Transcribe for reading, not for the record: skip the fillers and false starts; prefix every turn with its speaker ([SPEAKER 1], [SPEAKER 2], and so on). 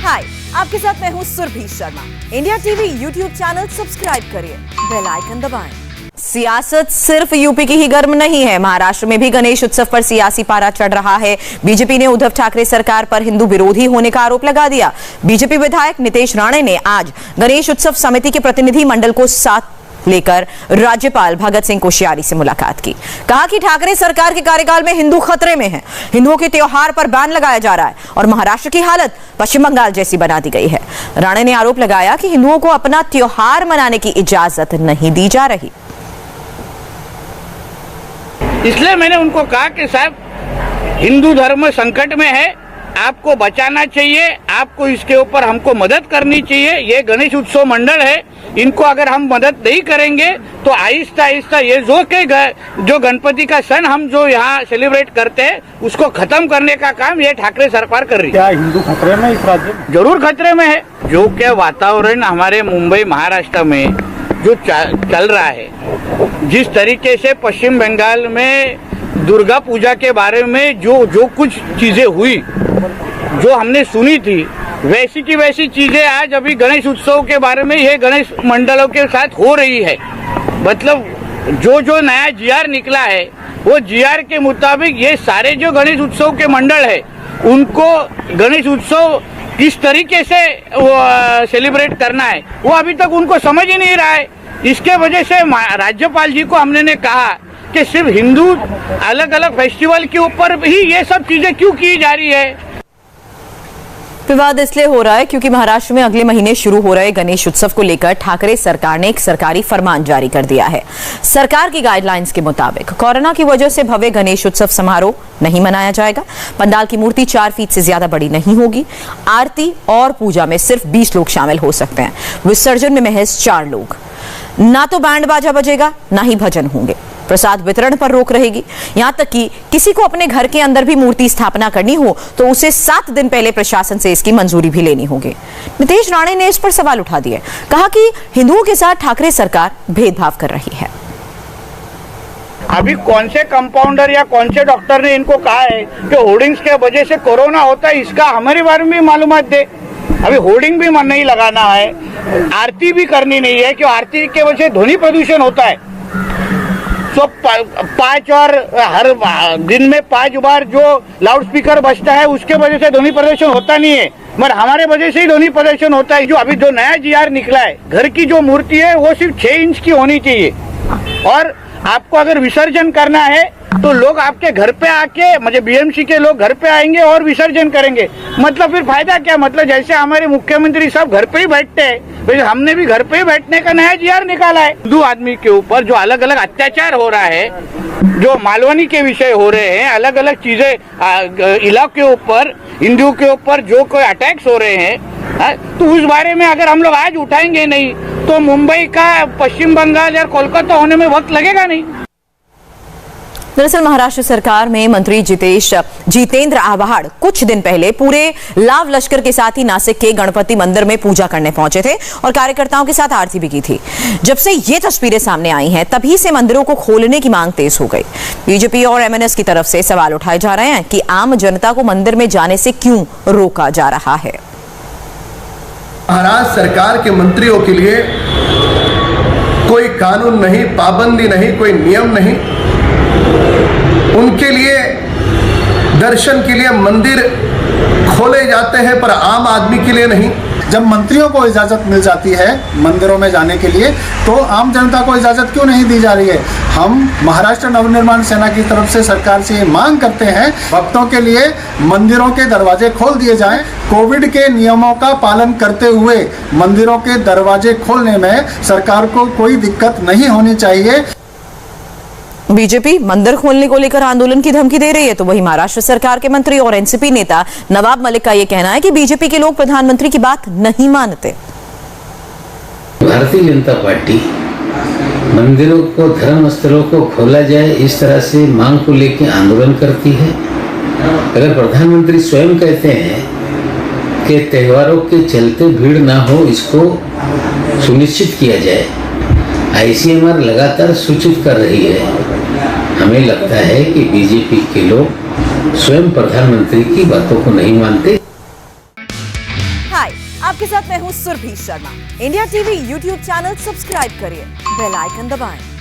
[SPEAKER 1] हाय, आपके साथ मैं हूँ Surabhi Sharma. India TV YouTube channel subscribe करिए, बेल आइकन दबाएं। सियासत सिर्फ यूपी की ही गर्म नहीं है, महाराष्ट्र में भी गणेश उत्सव पर सियासी पारा चढ़ रहा है। बीजेपी ने उद्धव ठाकरे सरकार पर हिंदू विरोधी होने का आरोप लगा दिया। बीजेपी विधायक नितेश राणे ने आज गणेश उत्सव समिति के प्रतिनिधि मंडल को साथ लेकर राज्यपाल भगत सिंह कोश्यारी से मुलाकात की। कहा कि ठाकरे सरकार के कार्यकाल में हिंदू खतरे में हैं। हिंदुओं के त्योहार पर बैन लगाया जा रहा है और महाराष्ट्र की हालत पश्चिम बंगाल जैसी बना दी गई है। राणे ने आरोप लगाया कि हिंदुओं को अपना त्योहार मनाने की इजाजत नहीं दी जा रही।
[SPEAKER 2] इसलिए मैंने उनको कहा कि साहब, हिंदू धर्म संकट में है, आपको बचाना चाहिए, आपको इसके ऊपर हमको मदद करनी चाहिए। ये गणेश उत्सव मंडल है, इनको अगर हम मदद नहीं करेंगे तो आहिस्ता आहिस्ता ये जो गणपति का सन हम जो यहाँ सेलिब्रेट करते हैं उसको खत्म करने का काम ये ठाकरे सरकार कर रही है।
[SPEAKER 3] क्या हिंदू खतरे में इस राज्य में?
[SPEAKER 2] जरूर खतरे में है। जो क्या वातावरण हमारे मुंबई महाराष्ट्र में जो चल रहा है, जिस तरीके से पश्चिम बंगाल में दुर्गा पूजा के बारे में जो कुछ चीजें हुई, जो हमने सुनी थी, वैसी की वैसी चीजें आज अभी गणेश उत्सव के बारे में ये गणेश मंडलों के साथ हो रही है। मतलब जो नया जीआर निकला है वो जीआर के मुताबिक ये सारे जो गणेश उत्सव के मंडल है उनको गणेश उत्सव किस तरीके से सेलिब्रेट करना है वो अभी तक उनको समझ ही नहीं रहा है। इसके वजह से राज्यपाल जी को हमने कहा कि सिर्फ हिंदू अलग अलग फेस्टिवल के ऊपर ही ये सब चीजें क्यों की जा रही है।
[SPEAKER 1] विवाद इसलिए हो रहा है क्योंकि महाराष्ट्र में अगले महीने शुरू हो रहे गणेश उत्सव को लेकर ठाकरे सरकार ने एक सरकारी फरमान जारी कर दिया है। सरकार की गाइडलाइंस के मुताबिक कोरोना की वजह से भव्य गणेश उत्सव समारोह नहीं मनाया जाएगा। पंडाल की मूर्ति 4 फीट से ज्यादा बड़ी नहीं होगी। आरती और पूजा में सिर्फ 20 लोग शामिल हो सकते हैं। विसर्जन में महज 4 लोग। ना तो बैंड बाजा बजेगा, ना ही भजन होंगे। प्रसाद वितरण पर रोक रहेगी। यहां तक कि किसी को अपने घर के अंदर भी मूर्ति स्थापना करनी हो तो उसे 7 दिन पहले प्रशासन से इसकी मंजूरी भी लेनी होगी। नितेश राणे ने इस पर सवाल उठा दिए। कहा कि हिंदुओं के साथ ठाकरे सरकार भेदभाव कर रही है।
[SPEAKER 2] अभी कौन से कंपाउंडर या कौन से डॉक्टर ने इनको कहा है कि होर्डिंग्स के वजह से कोरोना होता है, इसका हमारे बारे में मालूमात दे। अभी होर्डिंग भी नहीं लगाना है, आरती भी करनी नहीं है, क्यों आरती के वजह से ध्वनि प्रदूषण होता है। तो 5 और हर दिन में 5 बार जो लाउड स्पीकर बजता है उसके वजह से ध्वनि प्रदूषण होता नहीं है, मगर हमारे वजह से ही ध्वनि प्रदूषण होता है। जो अभी जो नया जीआर निकला है, घर की जो मूर्ति है वो सिर्फ 6 इंच की होनी चाहिए और आपको अगर विसर्जन करना है तो लोग आपके घर पे आके, मुझे बीएमसी के लोग घर पे आएंगे और विसर्जन करेंगे। मतलब फिर फायदा क्या? मतलब जैसे हमारे मुख्यमंत्री साहब घर पे ही बैठते हैं, वैसे हमने भी घर पे ही बैठने का नया जीआर निकाला है। हिंदू आदमी के ऊपर जो अलग अलग अत्याचार हो रहा है, जो मालवनी के विषय हो रहे हैं, अलग अलग चीजें इलाके के ऊपर, हिंदुओं के ऊपर जो कोई अटैक्स हो रहे हैं, तो उस बारे में अगर हम लोग आज उठाएंगे नहीं तो मुंबई का पश्चिम बंगाल या कोलकाता होने में वक्त लगेगा नहीं।
[SPEAKER 1] दरअसल महाराष्ट्र सरकार में मंत्री जितेंद्र आव्हाड कुछ दिन पहले पूरे लाव लश्कर के साथ ही नासिक के गणपति मंदिर में पूजा करने पहुंचे थे और कार्यकर्ताओं के साथ आरती भी की थी। जब से ये तस्वीरें सामने आई हैं, तभी से मंदिरों को खोलने की मांग तेज हो गई। बीजेपी और एमएनएस की तरफ से सवाल उठाए जा रहे हैं कि आम जनता को मंदिर में जाने से क्यों रोका जा रहा है।
[SPEAKER 4] महाराष्ट्र सरकार के मंत्रियों के लिए कोई कानून नहीं, पाबंदी नहीं, कोई नियम नहीं। उनके लिए दर्शन के लिए मंदिर खोले जाते हैं पर आम आदमी के लिए नहीं।
[SPEAKER 3] जब मंत्रियों को इजाज़त मिल जाती है मंदिरों में जाने के लिए तो आम जनता को इजाज़त क्यों नहीं दी जा रही है? हम महाराष्ट्र नवनिर्माण सेना की तरफ से सरकार से ये मांग करते हैं, भक्तों के लिए मंदिरों के दरवाजे खोल दिए जाएं। कोविड के नियमों का पालन करते हुए मंदिरों के दरवाजे खोलने में सरकार को कोई दिक्कत नहीं होनी चाहिए।
[SPEAKER 1] बीजेपी मंदिर खोलने को लेकर आंदोलन की धमकी दे रही है, तो वही महाराष्ट्र सरकार के मंत्री और एनसीपी नेता नवाब मलिक का यह कहना है कि बीजेपी के लोग प्रधानमंत्री की बात नहीं मानते।
[SPEAKER 5] भारतीय जनता पार्टी मंदिरों को, धर्म स्थलों को खोला जाए इस तरह से मांग को लेकर आंदोलन करती है। अगर प्रधानमंत्री स्वयं कहते हैं कि त्योहारों के चलते भीड़ ना हो, इसको सुनिश्चित किया जाए, आईसीएमआर लगातार सूचित कर रही है। हमें लगता है कि बीजेपी के लोग स्वयं प्रधानमंत्री की बातों को नहीं मानते।
[SPEAKER 1] हाय, आपके साथ मैं हूँ Surabhi Sharma. India TV YouTube channel subscribe करिए, बेल आइकन दबाएं।